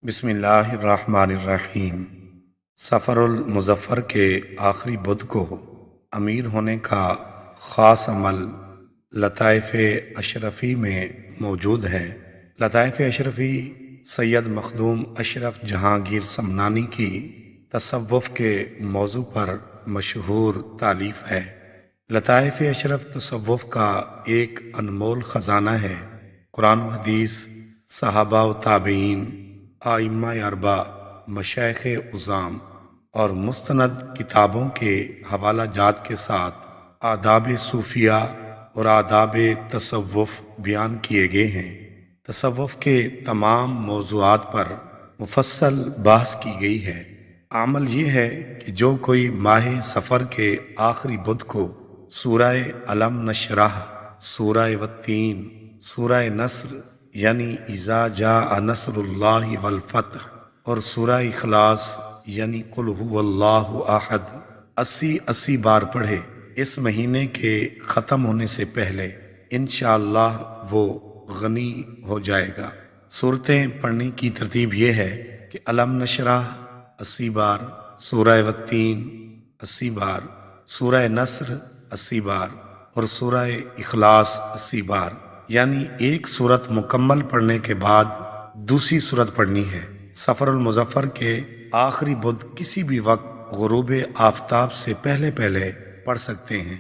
بسم اللہ الرحمن الرحیم۔ سفر المظفر کے آخری بدھ کو امیر ہونے کا خاص عمل لطائف اشرفی میں موجود ہے۔ لطائف اشرفی سید مخدوم اشرف جہانگیر سمنانی کی تصوف کے موضوع پر مشہور تالیف ہے۔ لطائف اشرف تصوف کا ایک انمول خزانہ ہے۔ قرآن و حدیث، صحابہ و تابعین، ائمہ اربعہ، مشائخ عظام اور مستند کتابوں کے حوالہ جات کے ساتھ آداب صوفیہ اور آداب تصوف بیان کیے گئے ہیں۔ تصوف کے تمام موضوعات پر مفصل بحث کی گئی ہے۔ عمل یہ ہے کہ جو کوئی ماہ سفر کے آخری بدھ کو سورہ الم نشرح، سورہ والتین، سورہ نصر یعنی اذا جاء نصر اللہ والفتح اور سورہ اخلاص یعنی قل هو اللہ احد 80 بار پڑھے، اس مہینے کے ختم ہونے سے پہلے انشاءاللہ وہ غنی ہو جائے گا۔ صورتیں پڑھنے کی ترتیب یہ ہے کہ الم نشرح 80 بار، سورہ والتین 80 بار، سورہ نصر 80 بار اور سورہ اخلاص 80 بار، یعنی ایک سورت مکمل پڑھنے کے بعد دوسری سورت پڑھنی ہے۔ سفر المظفر کے آخری بدھ کسی بھی وقت غروب آفتاب سے پہلے پڑھ سکتے ہیں۔